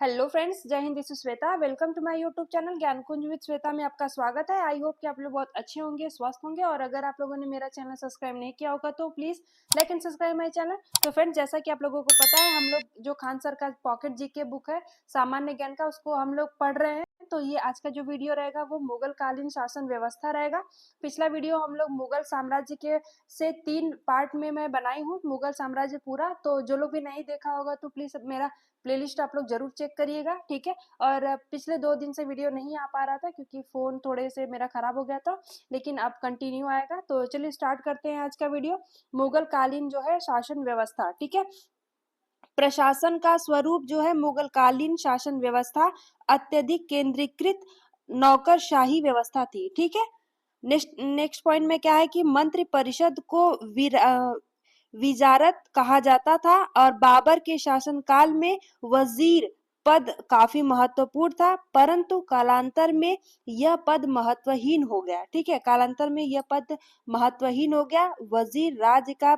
Hello friends, जय हिंद। This is Shweta. Welcome to my YouTube channel Gyan Kunj with Shweta में आपका स्वागत है। आई होप कि आप लोग बहुत अच्छे होंगे, स्वस्थ होंगे। और अगर आप लोगों ने मेरा चैनल सब्सक्राइब नहीं किया होगा तो please like and subscribe my channel. तो फ्रेंड्स, जैसा कि आप लोगों को पता है, हम लोग जो खान सर का पॉकेट जीके बुक है सामान्य ज्ञान का, उसको हम लोग पढ़ रहे हैं। तो ये आज का जो वीडियो रहेगा वो मुगल कालीन शासन व्यवस्था रहेगा। पिछला वीडियो हम लोग मुगल साम्राज्य के से 3 पार्ट में मैं बनाई हूँ, मुगल साम्राज्य पूरा। तो जो लोग भी नहीं देखा होगा तो प्लीज मेरा प्लेलिस्ट आप लोग जरूर चेक करिएगा, ठीक है। और पिछले 2 दिन से वीडियो नहीं आ पा रहा था क्योंकि फोन थोड़े से मेरा खराब हो गया था, लेकिन अब कंटिन्यू आएगा। तो चलिए स्टार्ट करते हैं आज का वीडियो। मुगल कालीन जो है शासन व्यवस्था, ठीक है। प्रशासन का स्वरूप जो है मुगल कालीन शासन व्यवस्था अत्यधिक केंद्रीकृत नौकरशाही व्यवस्था थी, ठीक है। नेक्स्ट पॉइंट में क्या है कि मंत्री परिषद को विजारत कहा जाता था और बाबर के शासनकाल में वजीर पद काफी महत्वपूर्ण था, परंतु कालांतर में यह पद महत्वहीन हो गया, ठीक है। कालांतर में यह पद महत्वहीन हो गया। वजीर राज्य का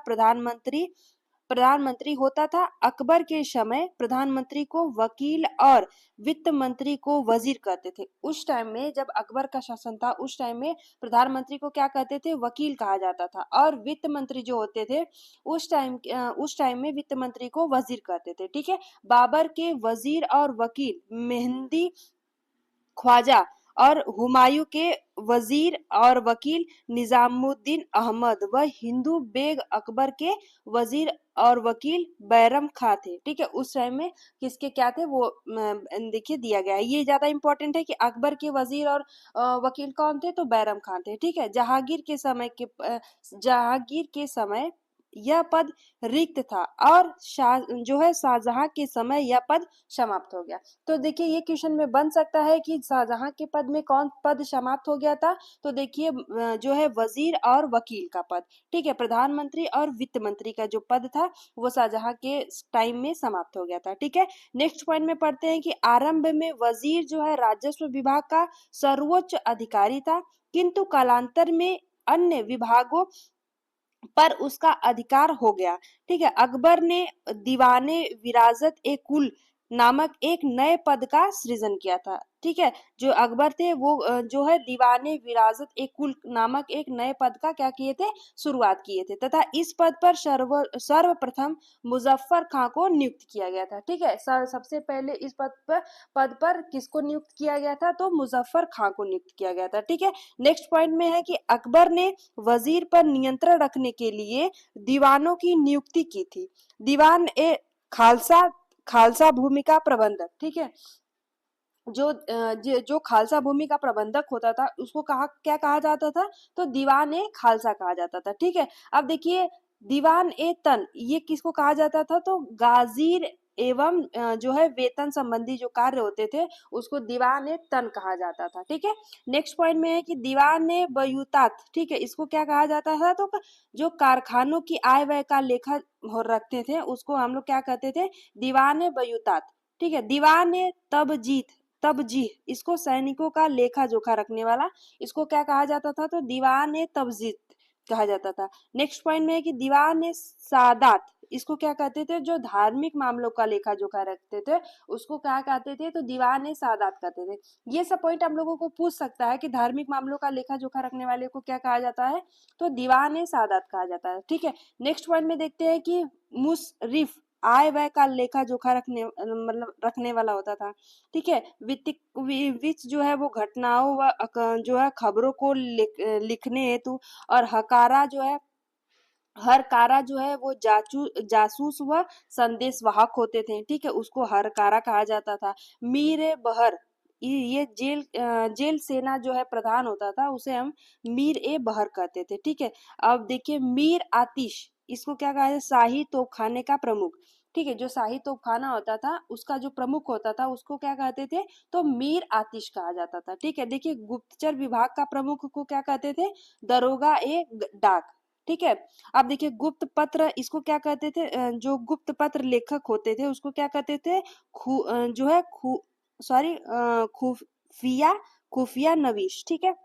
प्रधानमंत्री होता था। अकबर के समय प्रधानमंत्री को वकील और वित्त मंत्री को वजीर कहते थे। उस टाइम में जब अकबर का शासन था, उस टाइम में प्रधानमंत्री को क्या कहते थे? वकील कहा जाता था। और वित्त मंत्री जो होते थे उस टाइम में वित्त मंत्री को वजीर कहते थे, ठीक है। बाबर के वजीर और वकील मेहंदी ख्वाजा और हुमायूं के वजीर और वकील निजामुद्दीन अहमद व हिंदू बेग अकबर के वजीर और वकील बैरम खां थे, ठीक है। उस टाइम में किसके क्या थे वो देखिए दिया गया है। ये ज्यादा इंपॉर्टेंट है कि अकबर के वजीर और वकील कौन थे? तो बैरम खान थे, ठीक है। जहांगीर के समय यह पद रिक्त था और जो है शाहजहां के समय यह पद समाप्त हो गया। तो देखिए ये क्वेश्चन में बन सकता है कि शाहजहां के पद में कौन पद समाप्त हो गया था? तो देखिए जो है वजीर और वकील का पद, ठीक है। प्रधानमंत्री और वित्त मंत्री का जो पद था वो शाहजहां के टाइम में समाप्त हो गया था, ठीक है। नेक्स्ट पॉइंट में पढ़ते हैं कि आरंभ में वजीर जो है राजस्व विभाग का सर्वोच्च अधिकारी था, किंतु कालांतर में अन्य विभागों पर उसका अधिकार हो गया, ठीक है। अकबर ने दीवाने विरासत ए कुल नामक एक नए पद का सृजन किया था, ठीक है। जो अकबर थे वो जो है दीवाने विरासत ए कुल नामक एक नए पद का क्या किए थे? शुरुआत किए थे। तथा इस पद पर सर्वप्रथम मुजफ्फर खां को नियुक्त किया गया था, ठीक है। सबसे पहले इस पद पर किसको नियुक्त किया गया था? तो मुजफ्फर खां को नियुक्त किया गया था, ठीक है। नेक्स्ट पॉइंट में है कि अकबर ने वजीर पर नियंत्रण रखने के लिए दीवानों की नियुक्ति की थी। दीवान ए खालसा खालसा भूमि का प्रबंधक, ठीक है। जो खालसा भूमि का प्रबंधक होता था उसको क्या कहा जाता था? तो दीवान ए खालसा कहा जाता था, ठीक है। अब देखिए दीवान ए तन ये किसको कहा जाता था? तो गाजीर एवं जो है वेतन संबंधी जो कार्य होते थे उसको दीवान ए तन कहा जाता था, ठीक है। नेक्स्ट पॉइंट में है कि दीवान ए बयूतात, ठीक है। इसको क्या कहा जाता था? तो जो कारखानों की आय व्यय का लेखा रखते थे उसको हम लोग क्या कहते थे? दीवान ए बयूतात, ठीक है। दीवान ए तबजीह इसको सैनिकों का लेखा जोखा रखने वाला, इसको क्या कहा जाता था? तो दीवान ए तबजीह कहा जाता था। नेक्स्ट पॉइंट में है कि दीवान ए सादात इसको क्या कहते थे? जो धार्मिक मामलों का लेखा जोखा रखते थे उसको क्या कहते थे? तो दीवान ए सादात कहते थे। ये सब पॉइंट हम लोगों को पूछ सकता है कि धार्मिक मामलों का लेखा जोखा रखने वाले को क्या कहा जाता है? तो दीवान ए सादात कहा जाता है, ठीक है। नेक्स्ट पॉइंट में देखते हैं कि मुसरिफ आय व्यय का लेखा जोखा रखने वाला होता था, ठीक है। वित्त जो है वो घटनाओं व जो है खबरों को लिखने हेतु, और हर कारा जो है वो जासूस व संदेश वाहक होते थे, ठीक है। उसको हर कारा कहा जाता था। मीर ए बहर ये जेल सेना जो है प्रधान होता था उसे हम मीर ए बहर कहते थे, ठीक है। अब देखिए मीर आतिश इसको क्या कहा है? शाही तोपखाने का प्रमुख, ठीक है। जो शाही तोपखाना होता था उसका जो प्रमुख होता था उसको क्या कहते थे? तो मीर आतिश कहा जाता था, ठीक है। देखिए गुप्तचर विभाग का प्रमुख को क्या कहते थे? दरोगा ए डाक, ठीक है। अब देखिए गुप्त पत्र इसको क्या कहते थे? जो गुप्त पत्र लेखक होते थे उसको क्या कहते थे? जो है खुफिया खुफिया नवीश, ठीक है।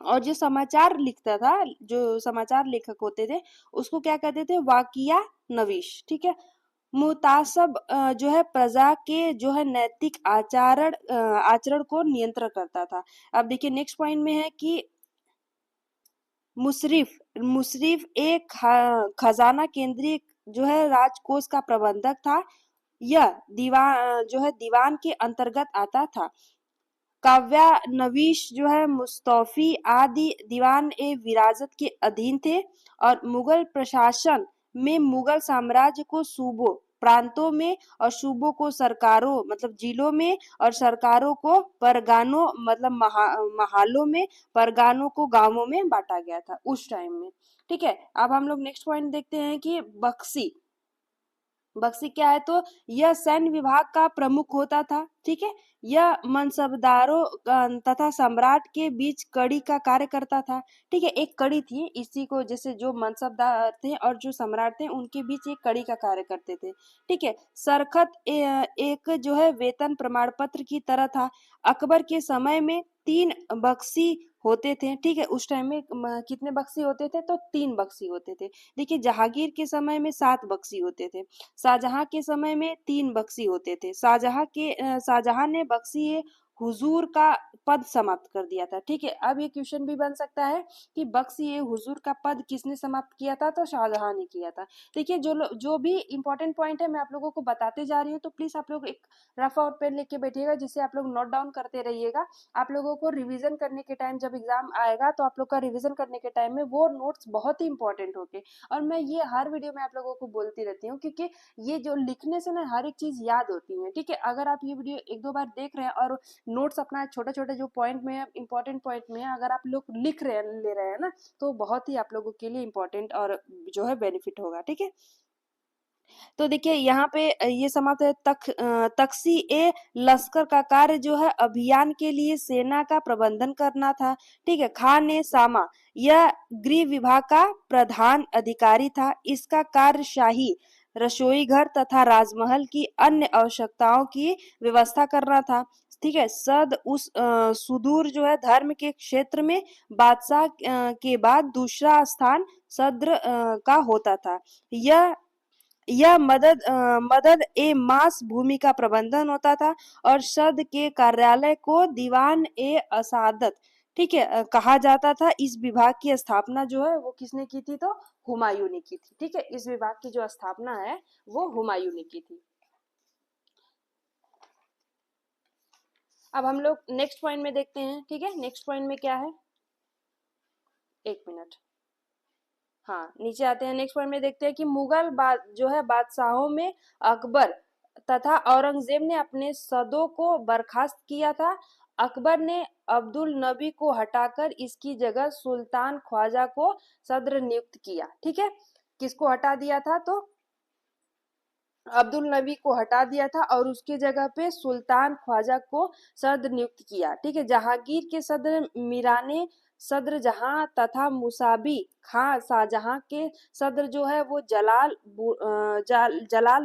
और जो समाचार लिखता था, जो समाचार लेखक होते थे उसको क्या कहते थे? वाकिया नवीश, ठीक है। मुतासब जो है प्रजा के जो है नैतिक आचरण को नियंत्रण करता था। अब देखिए नेक्स्ट पॉइंट में है कि मुशर्रिफ मुशर्रिफ एक खजाना केंद्रीय जो है राजकोष का प्रबंधक था। यह दीवान जो है दीवान के अंतर्गत आता था। काव्यानवीश जो है मुस्तौफी आदि दीवान ए विरासत के अधीन थे और मुगल प्रशासन में मुगल साम्राज्य को सूबों प्रांतों में और सूबों को सरकारों मतलब जिलों में और सरकारों को परगानों मतलब महालों में, परगानों को गांवों में बांटा गया था उस टाइम में। ठीक है, अब हम लोग नेक्स्ट पॉइंट देखते हैं कि बख्शी बख्शी क्या है, तो यह सैन्य विभाग का प्रमुख होता था। ठीक है, यह मनसबदारों तथा सम्राट के बीच कड़ी का कार्य करता था। ठीक है, एक कड़ी थी इसी को, जैसे जो मनसबदार थे और जो सम्राट थे उनके बीच एक कड़ी का कार्य करते थे। ठीक है, सरखत एक जो है वेतन प्रमाण पत्र की तरह था। अकबर के समय में 3 बख्शी होते थे। ठीक है, उस टाइम में कितने बख्शी होते थे, तो 3 बख्शी होते थे। देखिए जहांगीर के समय में 7 बख्शी होते थे। शाहजहां के समय में 3 बख्शी होते थे। शाहजहां ने बख्शी हुजूर का पद समाप्त कर दिया था। ठीक है, अब ये क्वेश्चन भी बन सकता है कि बख्शी हुजूर का पद किसने समाप्त किया था, तो शाहजहां ने किया था। देखिए जो भी इंपॉर्टेंट पॉइंट है मैं आप लोगों को बताते जा रही हूँ, तो प्लीज आप लोग एक रफ और पेन लेके बैठिएगा, जिससे आप लोग नोट डाउन करते रहिएगा। आप लोगों को रिवीजन करने के टाइम जब एग्जाम आएगा, तो आप लोग का रिवीजन करने के टाइम में वो नोट्स बहुत ही इंपॉर्टेंट होंगे। और मैं ये हर वीडियो में आप लोगों को बोलती रहती हूँ, क्योंकि ये जो लिखने से ना हर एक चीज याद होती है। ठीक है, अगर आप ये वीडियो 1-2 बार देख रहे हैं और नोट्स अपना छोटे छोटे जो पॉइंट में इंपॉर्टेंट पॉइंट में अगर आप लोग लिख रहे हैं ले रहे हैं ना, तो बहुत ही आप लोगों के लिए इंपॉर्टेंट और जो है बेनिफिट होगा। ठीक है, तो देखिए यहाँ पे ये समाप्त है। तख्सी ए लश्कर का कार्य जो है अभियान के लिए सेना का प्रबंधन करना था। ठीक है, खान ए सामा यह गृह विभाग का प्रधान अधिकारी था। इसका कार्य शाही रसोई घर तथा राजमहल की अन्य आवश्यकताओं की व्यवस्था करना था। ठीक है, सुदूर जो है धर्म के क्षेत्र में बादशाह के बाद दूसरा स्थान सद्र का होता था। यह मदद ए मास भूमि का प्रबंधन होता था और सद के कार्यालय को दीवान ए असादत ठीक है कहा जाता था। इस विभाग की स्थापना जो है वो किसने की थी, तो हुमायूं ने की थी। ठीक है, इस विभाग की जो स्थापना है वो हुमायूं ने की थी। अब हम लोग नेक्स्ट पॉइंट में देखते हैं। ठीक है, नेक्स्ट पॉइंट में क्या है, एक मिनट, हाँ नीचे आते हैं। नेक्स्ट पॉइंट में देखते हैं कि जो है बादशाहों में अकबर तथा औरंगजेब ने अपने सदों को बर्खास्त किया था। अकबर ने अब्दुल नबी को हटाकर इसकी जगह सुल्तान ख्वाजा को सद्र नियुक्त किया। ठीक है, किसको हटा दिया था, तो अब्दुल नबी को हटा दिया था और उसके जगह पे सुल्तान ख्वाजा को सद्र नियुक्त किया। ठीक है, जहांगीर के सद्र मीराने सद्र जहां तथा मुसाबी खां शाहजहां के सद्र जो है वो जलाल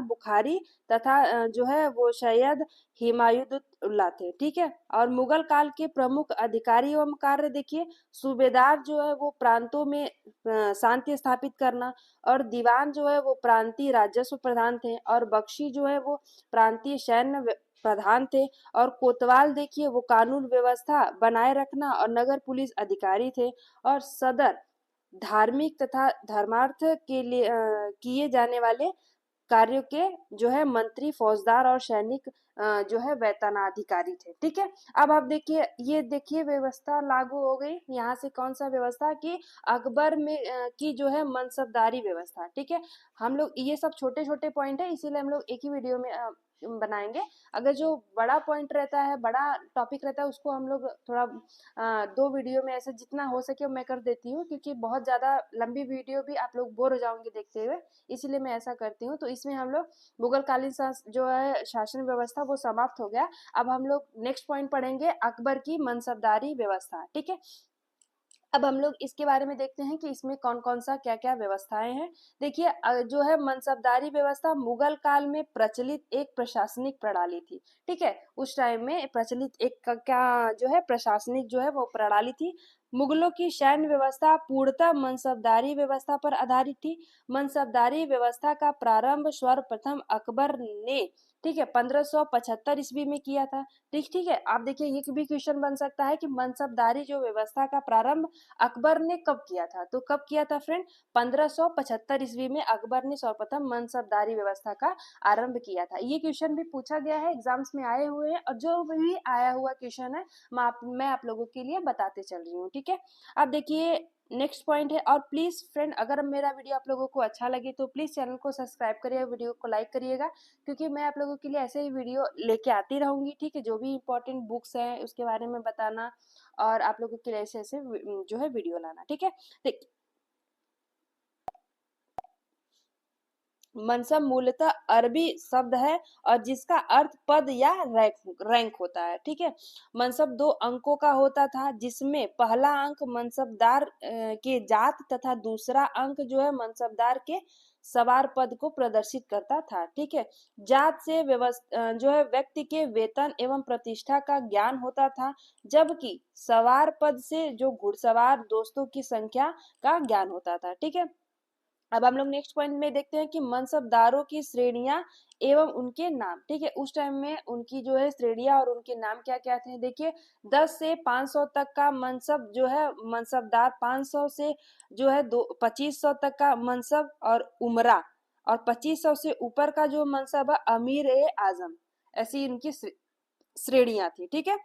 बुखारी तथा जो है वो सैयद हिमायुद्दौला थे। ठीक है, और मुगल काल के प्रमुख अधिकारी एवं कार्य देखिए, सूबेदार जो है वो प्रांतों में शांति स्थापित करना, और दीवान जो है वो प्रांतीय राजस्व प्रधान थे, और बख्शी जो है वो प्रांतीय सैन्य प्रधान थे, और कोतवाल देखिए वो कानून व्यवस्था बनाए रखना और नगर पुलिस अधिकारी थे, और सदर धार्मिक तथा धर्मार्थ के लिए किए जाने वाले कार्यों के जो है मंत्री फौजदार और सैनिक जो है वेतनाधिकारी थे। ठीक है, अब आप देखिए, ये देखिए व्यवस्था लागू हो गई। यहाँ से कौन सा व्यवस्था की, अकबर में की जो है मनसबदारी व्यवस्था। ठीक है, हम लोग ये सब छोटे छोटे पॉइंट है, इसीलिए हम लोग एक ही वीडियो में बनाएंगे। अगर जो बड़ा पॉइंट रहता है, बड़ा टॉपिक रहता है, उसको हम लोग थोड़ा 2 वीडियो में ऐसे जितना हो सके मैं कर देती हूँ, क्योंकि बहुत ज्यादा लंबी वीडियो भी आप लोग बोर हो जाओगे देखते हुए, इसीलिए मैं ऐसा करती हूँ। तो इसमें हम लोग मुगल कालीन जो है शासन व्यवस्था वो समाप्त हो गया। अब हम लोग नेक्स्ट पॉइंट पढ़ेंगे, अकबर की मनसबदारी व्यवस्था। ठीक है, अब हम लोग इसके बारे में देखते हैं कि इसमें कौन कौन सा क्या क्या व्यवस्थाएं हैं। देखिए जो है मनसबदारी व्यवस्था मुगल काल में प्रचलित एक प्रशासनिक प्रणाली थी। ठीक है, उस टाइम में प्रचलित एक क्या जो है प्रशासनिक जो है वो प्रणाली थी। मुगलों की सैन्य व्यवस्था पूर्णतः मनसबदारी व्यवस्था पर आधारित थी। मनसबदारी व्यवस्था का प्रारंभ सर्वप्रथम अकबर ने, ठीक है, 1575 ईस्वी में किया था। ठीक है, आप देखिए ये भी क्वेश्चन बन सकता है कि मनसबदारी जो व्यवस्था का प्रारंभ अकबर ने कब किया था? तो कब किया था फ्रेंड? 1575 ईस्वी में अकबर ने सर्वप्रथम मनसबदारी व्यवस्था का आरंभ किया था। ये क्वेश्चन भी पूछा गया है, एग्जाम्स में आए हुए हैं, और जो भी आया हुआ क्वेश्चन है मैं आप लोगों के लिए बताते चल रही हूँ। ठीक है, अब देखिए नेक्स्ट पॉइंट है। और प्लीज फ्रेंड, अगर मेरा वीडियो आप लोगों को अच्छा लगे तो प्लीज चैनल को सब्सक्राइब करिएगा, वीडियो को लाइक करिएगा, क्योंकि मैं आप लोगों के लिए ऐसे ही वीडियो लेके आती रहूंगी। ठीक है, जो भी इंपॉर्टेंट बुक्स हैं उसके बारे में बताना और आप लोगों के लिए ऐसे ऐसे जो है वीडियो लाना। ठीक है, देख मनसब मूलतः अरबी शब्द है और जिसका अर्थ पद या रैंक होता है। ठीक है, मनसब 2 अंकों का होता था, जिसमें पहला अंक मनसबदार के जात तथा दूसरा अंक जो है मनसबदार के सवार पद को प्रदर्शित करता था। ठीक है, जात से जो है व्यक्ति के वेतन एवं प्रतिष्ठा का ज्ञान होता था, जबकि सवार पद से जो घुड़सवार दोस्तों की संख्या का ज्ञान होता था। ठीक है, अब हम लोग नेक्स्ट पॉइंट में देखते हैं कि मनसबदारों की श्रेणियां एवं उनके नाम। ठीक है, उस टाइम में उनकी जो है श्रेणियां और उनके नाम क्या क्या थे। देखिए 10 से 500 तक का मनसब जो है मनसबदार, 500 से जो है 2500 तक का मनसब और उमरा, और 2500 से ऊपर का जो मनसब है अमीर ए आजम। ऐसी इनकी श्रेणियां थी। ठीक है,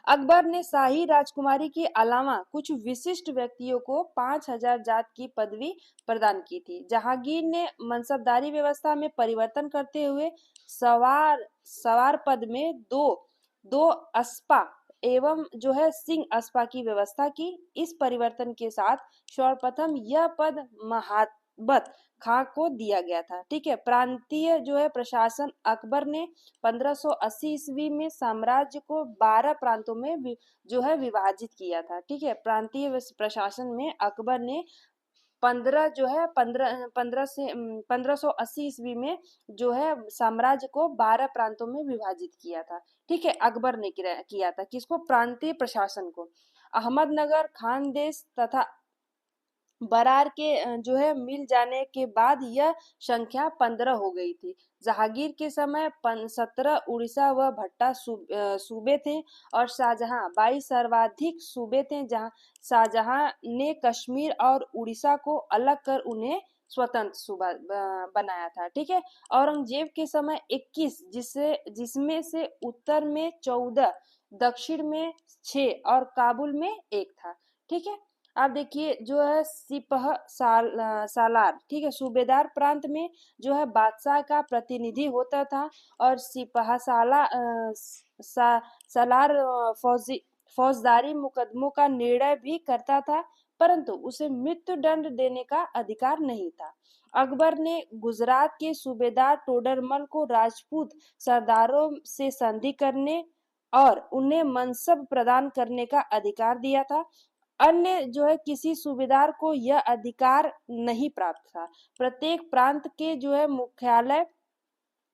अकबर ने शाही राजकुमारी के अलावा कुछ विशिष्ट व्यक्तियों को 5000 जात की पदवी प्रदान की थी। जहांगीर ने मनसबदारी व्यवस्था में परिवर्तन करते हुए सवार सवार पद में दो दो अस्पा एवं जो है सिंह अस्पा की व्यवस्था की। इस परिवर्तन के साथ सर्वप्रथम यह पद महाबत खां को दिया गया था। ठीक है, प्रांतीय जो है प्रशासन अकबर ने 1580 ईस्वी में साम्राज्य को 12 प्रांतों में जो है विभाजित किया था। ठीक है, प्रांतीय प्रशासन में अकबर ने 1580 ईस्वी में जो है साम्राज्य को 12 प्रांतों में विभाजित किया था। ठीक है, अकबर ने किया था किसको? प्रांतीय प्रशासन को। अहमदनगर, खानदेश तथा बरार के जो है मिल जाने के बाद यह संख्या 15 हो गई थी। जहांगीर के समय 17 उड़ीसा व भट्टा सूबे थे और शाहजहां 22 सर्वाधिक सूबे थे, जहां शाहजहां ने कश्मीर और उड़ीसा को अलग कर उन्हें स्वतंत्र सूबा बनाया था। ठीक है, औरंगजेब के समय 21, जिसमें से उत्तर में 14, दक्षिण में 6 और काबुल में 1 था। ठीक है, आप देखिए जो है सालार, ठीक है, सूबेदार प्रांत में जो है बादशाह का प्रतिनिधि होता था, और सिपहा सालार फौजदारी मुकदमों का निर्णय भी करता था, परंतु उसे मृत्यु दंड देने का अधिकार नहीं था। अकबर ने गुजरात के सूबेदार टोडरमल को राजपूत सरदारों से संधि करने और उन्हें मनसब प्रदान करने का अधिकार दिया था। अन्य जो है किसी सूबेदार को यह अधिकार नहीं प्राप्त था। प्रत्येक प्रांत के जो है मुख्यालय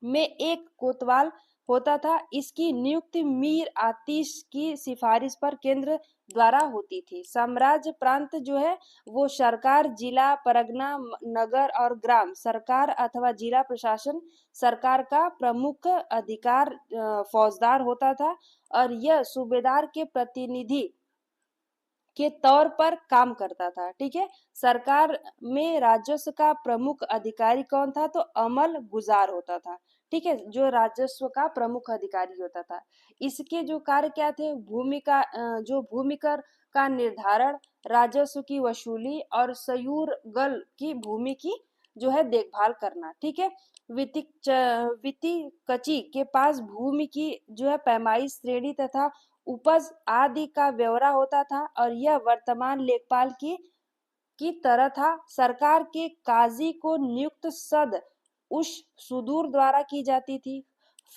में एक कोतवाल होता था। इसकी नियुक्ति मीर आतिश की सिफारिश पर केंद्र द्वारा होती थी। साम्राज्य प्रांत जो है वो सरकार, जिला, परगना, नगर और ग्राम सरकार अथवा जिला प्रशासन सरकार का प्रमुख अधिकार फौजदार होता था, और यह सूबेदार के प्रतिनिधि के तौर पर काम करता था। ठीक है, सरकार में राजस्व का प्रमुख अधिकारी कौन था? तो अमल गुजार होता था। ठीक है, जो राजस्व का प्रमुख अधिकारी होता था। इसके जो कार्य क्या थे? जो भूमिकर का निर्धारण, राजस्व की वसूली और सयूरगल की भूमि की जो है देखभाल करना। ठीक है, विति कची के पास भूमि की जो है पैमाइश, श्रेणी तथा उपज आदि का ब्यौरा होता था, और यह वर्तमान लेखपाल की तरह था। सरकार के काजी को नियुक्त सद उस सुदूर द्वारा की जाती थी।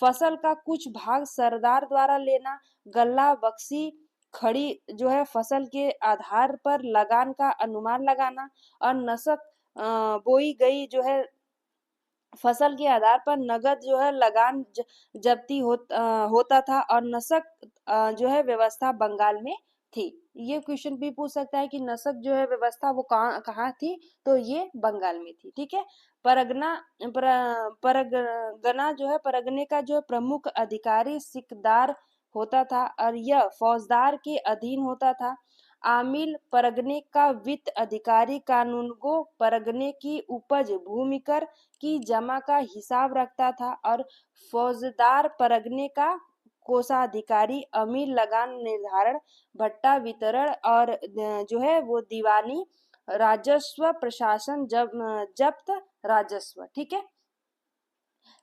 फसल का कुछ भाग सरदार द्वारा लेना, गल्ला बख्शी खड़ी जो है फसल के आधार पर लगान का अनुमान लगाना, और नसक बोई गई जो है फसल के आधार पर नगद जो है लगान जब्ती होता था, और नसक जो है व्यवस्था बंगाल में थी। ये क्वेश्चन भी पूछ सकता है कि नसक जो है व्यवस्था वो कहाँ कहाँ थी, तो ये बंगाल में थी। ठीक है। परगना परगना जो है, परगने का जो प्रमुख अधिकारी सिकदार होता था, और यह फौजदार के अधीन होता था। आमिल परगने का वित्त अधिकारी कानूनगो परगने की उपज भूमि कर की जमा का हिसाब रखता था, और फौजदार परगने का कोषाधिकारी अमीर लगान निर्धारण, भट्टा वितरण और जो है वो दीवानी राजस्व प्रशासन जब्त राजस्व। ठीक है।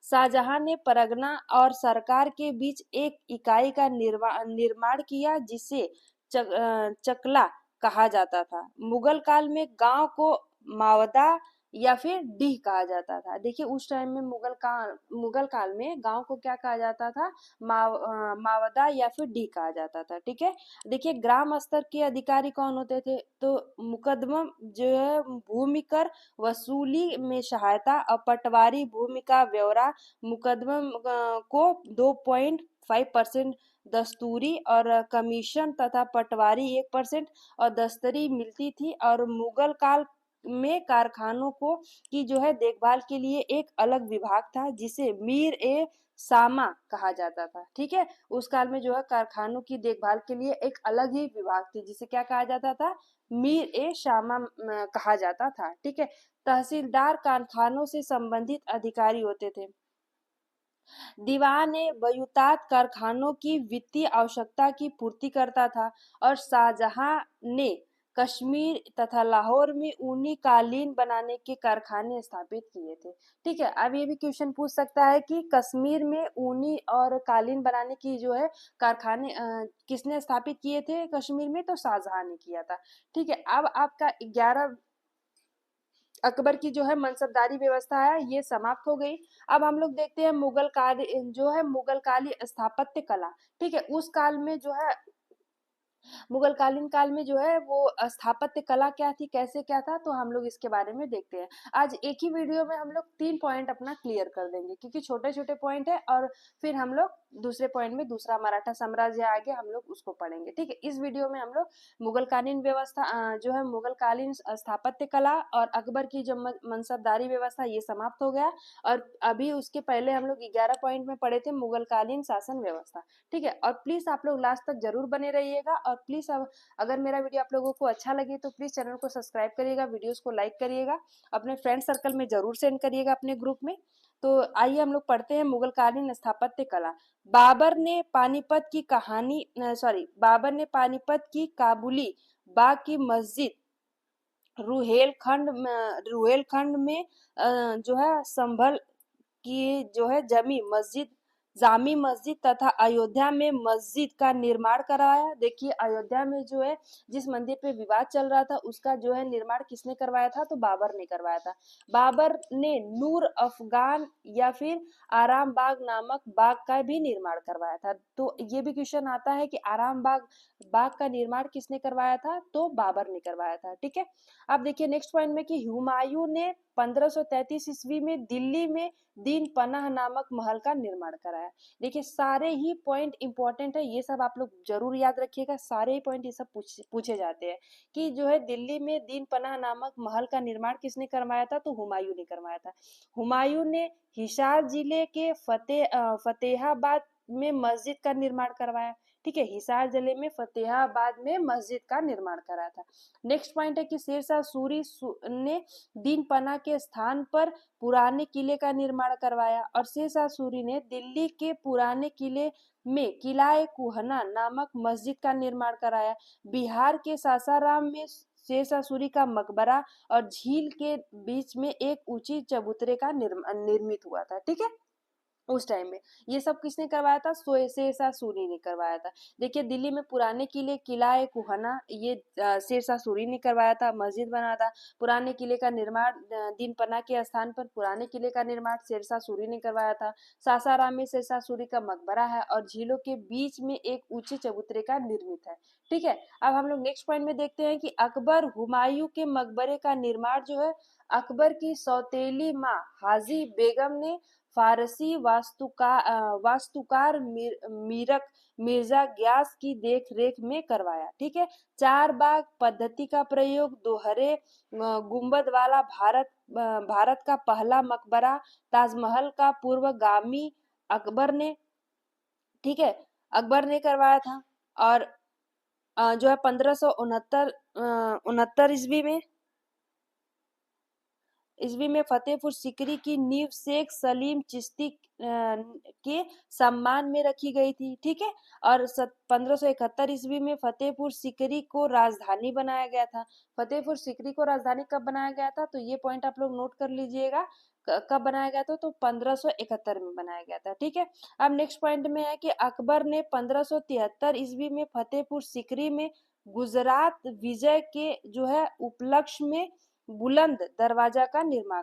शाहजहां ने परगना और सरकार के बीच एक इकाई का निर्माण किया, जिसे चकला कहा जाता था। मुगल काल में गांव को मावदा या फिर डीह कहा जाता था। देखिए उस टाइम में मुगल काल में गांव को क्या कहा जाता था, मावदा या फिर डीह कहा जाता था। ठीक है। देखिए ग्राम स्तर के अधिकारी कौन होते थे, तो मुकदमा जो है भूमि कर वसूली में सहायता, और पटवारी भूमि का ब्यौरा, मुकदमा को 2.5% दस्तूरी और कमीशन तथा पटवारी 1% और दस्तरी मिलती थी। और मुगल काल में कारखानों को की जो है देखभाल के लिए एक अलग विभाग था, जिसे मीर ए सामा कहा जाता था। ठीक है। उस काल में जो है कारखानों की देखभाल के लिए एक अलग ही विभाग थी, जिसे क्या कहा जाता था, मीर ए शामा कहा जाता था। ठीक है। तहसीलदार कारखानों से संबंधित अधिकारी होते थे। दीवान ए बयूतात कारखानों की वित्तीय आवश्यकता की पूर्ति करता था, और शाहजहां ने कश्मीर तथा लाहौर में ऊनी कालीन बनाने के कारखाने स्थापित किए थे। ठीक है। अब ये भी क्वेश्चन पूछ सकता है कि कश्मीर में ऊनी और कालीन बनाने की जो है कारखाने किसने स्थापित किए थे कश्मीर में, तो शाहजहां ने किया था। ठीक है। अब आपका 11 अकबर की जो है मनसबदारी व्यवस्था है ये समाप्त हो गई। अब हम लोग देखते हैं मुगल काल जो है मुगल काली स्थापत्य कला। ठीक है। उस काल में जो है मुगल कालीन काल में जो है वो स्थापत्य कला क्या थी, कैसे क्या था, तो हम लोग इसके बारे में देखते हैं। आज एक ही वीडियो में हम लोग 3 पॉइंट अपना क्लियर कर देंगे, क्योंकि छोटे छोटे पॉइंट है, और फिर हम लोग दूसरे पॉइंट में दूसरा मराठा साम्राज्य आगे हम लोग उसको पढ़ेंगे। ठीक है। इस वीडियो में हम लोग मुगल कालीन व्यवस्था जो है मुगल कालीन स्थापत्य कला और अकबर की जो मनसबदारी व्यवस्था ये समाप्त हो गया, और अभी उसके पहले हम लोग 11 पॉइंट में पढ़े थे मुगल कालीन शासन व्यवस्था। ठीक है। और प्लीज आप लोग लास्ट तक जरूर बने रहिएगा, और प्लीज अब अगर मेरा वीडियो आप लोगों को अच्छा लगे तो प्लीज चैनल को सब्सक्राइब करिएगा, वीडियोस को लाइक करिएगा, अपने फ्रेंड सर्कल में जरूर सेंड करिएगा अपने ग्रुप में। तो आइए हम लोग पढ़ते हैं मुगल कालीन स्थापत्य कला। बाबर ने पानीपत की काबुली बाग की मस्जिद रुहेलखंड में जो है संभल की जो है जामी मस्जिद तथा अयोध्या में मस्जिद का निर्माण करवाया। देखिए अयोध्या में जो है जिस मंदिर पे विवाद चल रहा था उसका जो है निर्माण किसने करवाया था, तो बाबर ने करवाया था। बाबर ने नूर अफगान या फिर आराम बाग नामक बाग का भी निर्माण करवाया था। तो ये भी क्वेश्चन आता है कि आराम बाग का निर्माण किसने करवाया था, तो बाबर ने करवाया था। ठीक है। अब देखिए नेक्स्ट पॉइंट में कि हुमायूं ने 1533 ईस्वी में दिल्ली में दीन पनाह नामक महल का निर्माण कराया। देखिए सारे ही पॉइंट इंपॉर्टेंट है, ये सब आप लोग जरूर याद रखिएगा। सारे ही पॉइंट ये सब पूछे जाते हैं कि जो है दिल्ली में दीन पनाह नामक महल का निर्माण किसने करवाया था, तो हुमायूं ने करवाया था। हुमायूं ने हिसार जिले के फतेहाबाद में मस्जिद का निर्माण करवाया। ठीक है। हिसार जिले में फतेहाबाद में मस्जिद का निर्माण करा था। नेक्स्ट पॉइंट है कि शेरशाह सूरी ने दीन पना के स्थान पर पुराने किले का निर्माण करवाया, और शेरशाह सूरी ने दिल्ली के पुराने किले में किला कुहना नामक मस्जिद का निर्माण कराया। बिहार के सासाराम में शेरशाह सूरी का मकबरा और झील के बीच में एक ऊंची चबूतरे का निर्मित हुआ था। ठीक है। उस टाइम में। ये सब किसने करवाया था? शेरशाह सूरी ने करवाया था। देखिए दिल्ली में पुराने किले किला कुहना ये शेरशाह सूरी ने करवाया था, मस्जिद बना था। पुराने किले का निर्माण दीनपना के स्थान पर पुराने किले का निर्माण शेरशाह सूरी ने करवाया था। सासाराम में शेरशाह सूरी का मकबरा है और झीलों के बीच में एक ऊंचे चबूतरे का निर्मित है। ठीक है, अब हम लोग नेक्स्ट पॉइंट में देखते हैं कि अकबर हुमायूं के मकबरे का निर्माण जो है अकबर की सौतेली माँ हाजी बेगम ने फारसी वास्तुकार मिर्जा ग्यास की देख रेख में करवाया। ठीक है, चार बाग पद्धति का प्रयोग, दोहरे गुंबद वाला भारत का पहला मकबरा, ताजमहल का पूर्वगामी अकबर ने, ठीक है, अकबर ने करवाया था। और जो है 1569 उनहत्तर ईस्वी में फतेहपुर सीकरी की नींव शेख सलीम चिश्ती के सम्मान में रखी गई थी। ठीक है, और 1571 ईस्वी में फतेहपुर सीकरी को राजधानी बनाया गया था। फतेहपुर सीकरी को राजधानी कब बनाया गया था? तो ये पॉइंट आप लोग नोट कर लीजिएगा, कब बनाया गया था? तो 1571 में बनाया गया था। ठीक है, अब नेक्स्ट पॉइंट में है कि अकबर ने 1573 ईस्वी में फतेहपुर सीकरी में गुजरात विजय के जो है उपलक्ष्य में बुलंद दरवाजा का निर्माण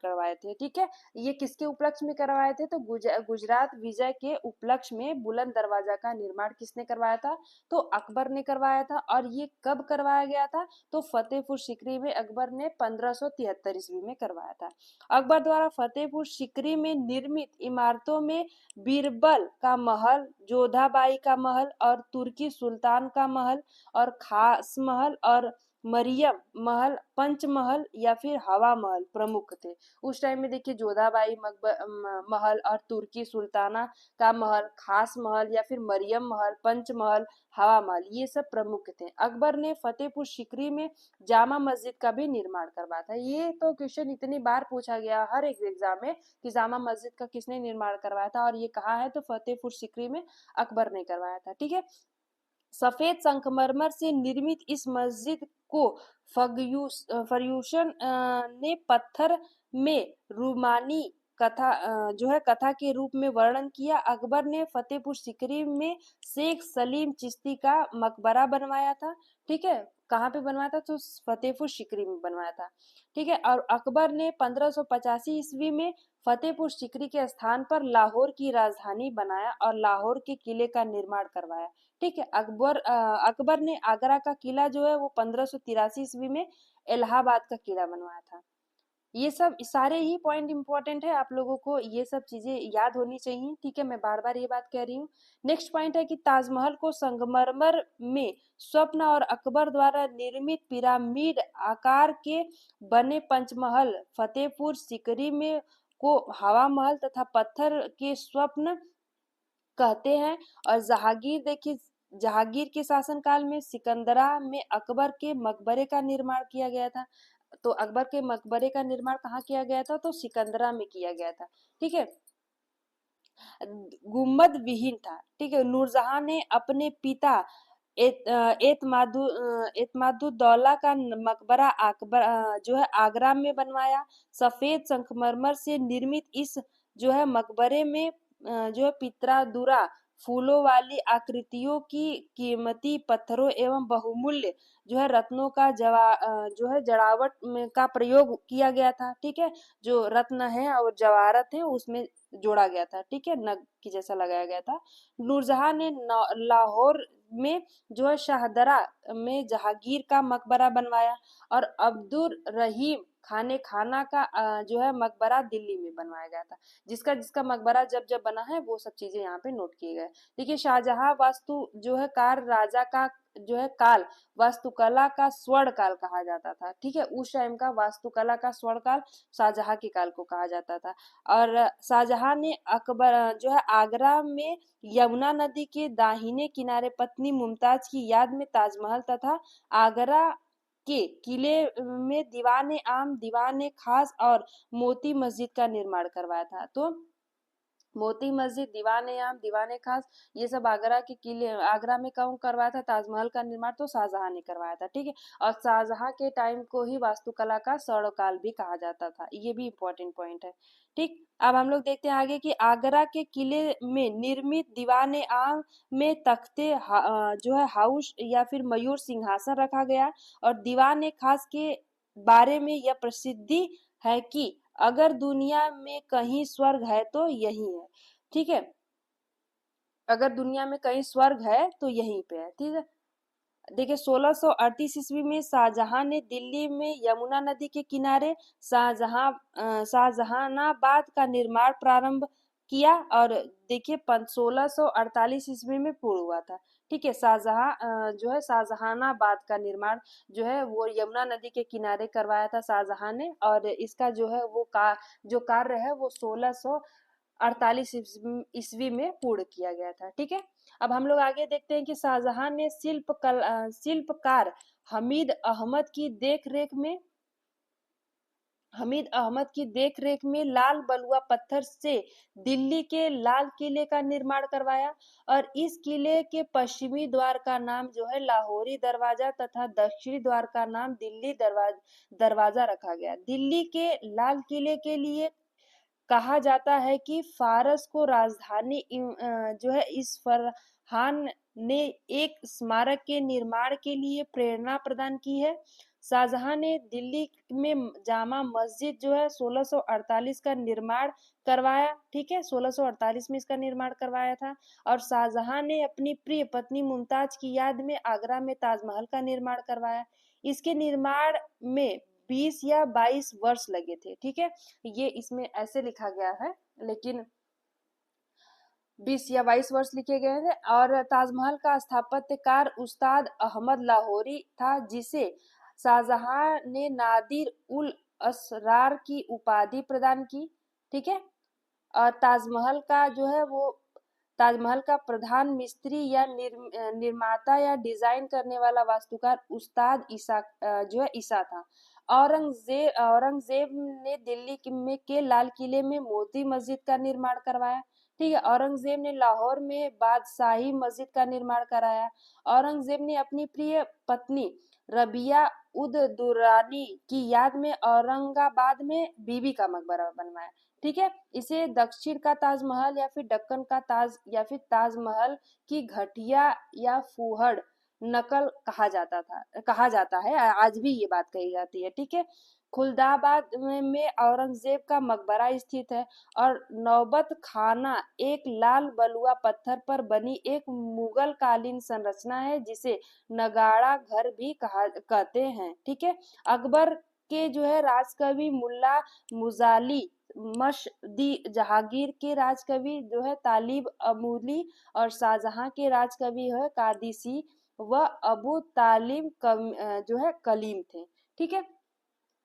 करवाए थे। ठीक है, ये किसके उपलक्ष्य में करवाए थे? तो गुजरात विजय के उपलक्ष्य में बुलंद दरवाजा का निर्माण किसने करवाया था? तो अकबर ने करवाया था। और ये कब करवाया गया था? तो फतेहपुर सीकरी में अकबर ने 1573 ईस्वी में करवाया था। अकबर द्वारा फतेहपुर सीकरी में निर्मित इमारतों में बीरबल का महल, जोधाबाई का महल और तुर्की सुल्तान का महल और खास महल और मरियम महल, पंचमहल या फिर हवा महल प्रमुख थे। उस टाइम में देखिए जोधाबाई महल और तुर्की सुल्ताना का महल, खास महल या फिर मरियम महल, पंचमहल, हवा महल ये सब प्रमुख थे। अकबर ने फतेहपुर सीकरी में जामा मस्जिद का भी निर्माण करवाया था। ये तो क्वेश्चन इतनी बार पूछा गया हर एक एग्जाम में कि जामा मस्जिद का किसने निर्माण करवाया था और ये कहाँ है? तो फतेहपुर सीकरी में अकबर ने करवाया था। ठीक है, सफेद संगमरमर से निर्मित इस मस्जिद को फर्यूशन ने पत्थर में रूमानी कथा जो है कथा के रूप में वर्णन किया। अकबर ने फतेहपुर सीकरी में शेख सलीम चिश्ती का मकबरा बनवाया था। ठीक है, कहाँ पे बनवाया था? तो फतेहपुर सीकरी में बनवाया था। ठीक है, और अकबर ने 1585 ईस्वी में फतेहपुर सीकरी के स्थान पर लाहौर की राजधानी बनाया और लाहौर के किले का निर्माण करवाया। ठीक है, अकबर ने आगरा का किला जो है वो 1583 ईस्वी में इलाहाबाद का किला बनवाया था। ये सब सारे ही पॉइंट इंपॉर्टेंट है, आप लोगों को ये सब चीजें याद होनी चाहिए। ठीक है, मैं बार बार ये बात कह रही हूँ। नेक्स्ट पॉइंट है कि ताजमहल को संगमरमर में स्वप्न और अकबर द्वारा निर्मित पिरामिड आकार के बने पंचमहल फतेहपुर सीकरी में को हवा महल तथा पत्थर के स्वप्न कहते हैं। और जहांगीर देखिए, जहांगीर के शासनकाल में सिकंदरा में अकबर के मकबरे का निर्माण किया गया था। तो अकबर के मकबरे का निर्माण कहाँ किया गया था? तो सिकंदरा में किया गया था। ठीक है, गुम्बद विहीन था। ठीक है, नूरजहां ने अपने पिता एतमादुद्दौला का मकबरा अकबर जो है आगरा में बनवाया। सफेद संगमरमर से निर्मित इस जो है मकबरे में जो है पित्रादुरा फूलों वाली आकृतियों की कीमती पत्थरों एवं बहुमूल्य जो है रत्नों का जो है जड़ावट में का प्रयोग किया गया था। ठीक है, जो रत्न है और जवाहरत है उसमें जोड़ा गया था। ठीक है, नग की जैसा लगाया गया था। नूरजहां ने लाहौर में जो है शाहदरा में जहांगीर का मकबरा बनवाया और अब्दुल रहीम खाने खाना का जो है मकबरा दिल्ली में बनवाया गया था। जिसका जिसका मकबरा जब जब बना है वो सब चीजें यहाँ पे नोट किए गए। देखिए शाहजहां वास्तु जो है कार राजा का जो है काल वास्तुकला का स्वर्ण काल कहा जाता था। ठीक है, उस टाइम का वास्तुकला का स्वर्ण काल शाहजहां के काल को कहा जाता था। और शाहजहां ने अकबर जो है आगरा में यमुना नदी के दाहिने किनारे पत्नी मुमताज की याद में ताजमहल तथा आगरा के किले में दीवान आम, दीवान खास और मोती मस्जिद का निर्माण करवाया था। तो मोती मस्जिद, दीवाने आम, दीवाने खास, ये सब आगरा के किले, आगरा में कौन करवाया था? ताजमहल का निर्माण तो शाहजहां ने करवाया था, ठीक है। और शाहजहां के टाइम को ही वास्तुकला का स्वर्णकाल भी कहा जाता था, ये भी इंपॉर्टेंट पॉइंट है, ठीक। अब हम लोग देखते हैं आगे कि आगरा के किले में निर्मित दीवाने आम में तख्ते जो है हाउस या फिर मयूर सिंहासन रखा गया। और दीवाने खास के बारे में यह प्रसिद्धि है कि अगर दुनिया में कहीं स्वर्ग है तो यही है, ठीक है। अगर दुनिया में कहीं स्वर्ग है तो यहीं पे है, ठीक है। देखिए 1638 ईस्वी में शाहजहां ने दिल्ली में यमुना नदी के किनारे शाहजहानाबाद का निर्माण प्रारंभ किया। और देखिए 1648 ईस्वी में पूर्ण हुआ था, ठीक है। जो है शाहजहानाबाद का निर्माण जो है वो यमुना नदी के किनारे करवाया था शाहजहां ने। और इसका जो है वो जो कार्य है वो 1648 ईस्वी में पूर्ण किया गया था, ठीक है। अब हम लोग आगे देखते हैं कि शाहजहां ने शिल्पकार हमीद अहमद की देख रेख में लाल बलुआ पत्थर से दिल्ली के लाल किले का निर्माण करवाया। और इस किले के पश्चिमी द्वार का नाम जो है लाहौरी दरवाजा तथा दक्षिणी द्वार का नाम दिल्ली दरवाजा रखा गया। दिल्ली के लाल किले के लिए कहा जाता है कि फारस को राजधानी जो है इस फरहान ने एक स्मारक के निर्माण के लिए प्रेरणा प्रदान की है। शाहजहां ने दिल्ली में जामा मस्जिद जो है 1648 का निर्माण करवाया, ठीक है। 1648 में इसका निर्माण करवाया था। और शाहजहां ने अपनी प्रिय पत्नी मुमताज की याद में आगरा में ताजमहल का निर्माण करवाया। इसके निर्माण में 20 या 22 वर्ष लगे थे, ठीक है। ये इसमें ऐसे लिखा गया है, लेकिन 20 या 22 वर्ष लिखे गए थे। और ताजमहल का स्थापत्यकार उस्ताद अहमद लाहौरी था, जिसे शाहजहां ने नादिर उल असरार की उपाधि प्रदान की, ठीक है। और ताजमहल का प्रधान मिस्त्री या निर्माता या डिजाइन करने वाला वास्तुकार उस्ताद जो है ईसा था। औरंगजेब ने दिल्ली के लाल किले में मोती मस्जिद का निर्माण करवाया, ठीक है। औरंगजेब ने लाहौर में बादशाही मस्जिद का निर्माण कराया। औरंगजेब ने अपनी प्रिय पत्नी रबिया उद दुरानी की याद में औरंगाबाद में बीबी का मकबरा बनवाया, ठीक है। इसे दक्षिण का ताजमहल या फिर दक्कन का ताज या फिर ताजमहल की घटिया या फूहड़ नकल कहा जाता है, आज भी ये बात कही जाती है, ठीक है। खुलदाबाद में औरंगजेब का मकबरा स्थित है। और नौबत खाना एक लाल बलुआ पत्थर पर बनी एक मुगल कालीन संरचना है, जिसे नगाड़ा घर भी कहते हैं, ठीक है। अकबर के जो है राजकवि मुल्ला मुजाली मशदी, जहांगीर के राजकवि जो है तालिब अमूली, और शाहजहां के राजकवि है कादिसी व अबू तालिब जो है कलीम थे, ठीक है।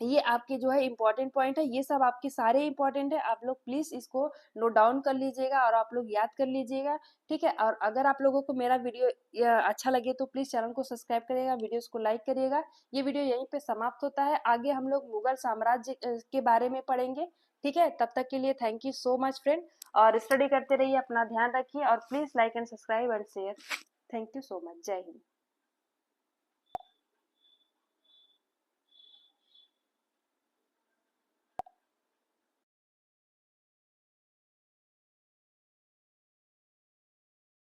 ये आपके जो है इम्पोर्टेंट पॉइंट है, ये सब आपके सारे इम्पोर्टेंट है, आप लोग प्लीज इसको नोट डाउन कर लीजिएगा और आप लोग याद कर लीजिएगा, ठीक है। और अगर आप लोगों को मेरा वीडियो अच्छा लगे तो प्लीज चैनल को सब्सक्राइब करिएगा, वीडियोस को लाइक करिएगा। ये वीडियो यहीं पे समाप्त होता है, आगे हम लोग मुगल साम्राज्य के बारे में पढ़ेंगे, ठीक है। तब तक के लिए thank you so much friend, और स्टडी करते रहिए, अपना ध्यान रखिए, और please like and subscribe and share. Thank you so much, जय हिंद।